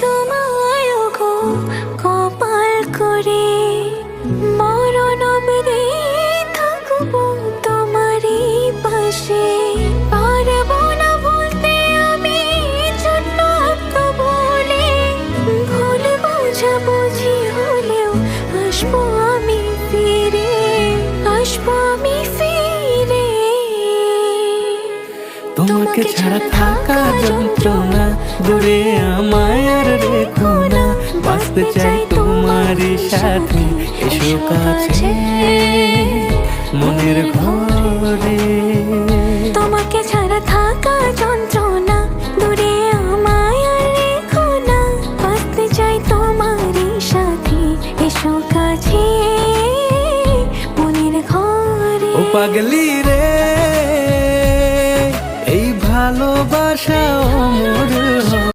তোমায় গো কপাল করে, মরণ অবধি থাকবো তোমারই পাশে। পারবো না বলতে আমি ছোট্ট একটা বলে, ভুল বোঝাবুঝি হলেও আসবো আমি ফিরে, আসবো আমি ফিরে। তোমাকে ছাড়া থাকা যন্ত্রণা, দূরে আমায় আর রেখো না। বাঁচতে চাই তোমারই সাথে, এসো কাছে মনের ঘরে। তোমাকে ছাড়া থাকা যন্ত্রণা, দূরে আমায় আর রেখো না। বাঁচতে চাই তোমারই সাথে, এসো কাছে মনের ঘরে। ও পাগলি রে, এই ভালোবাসা অমর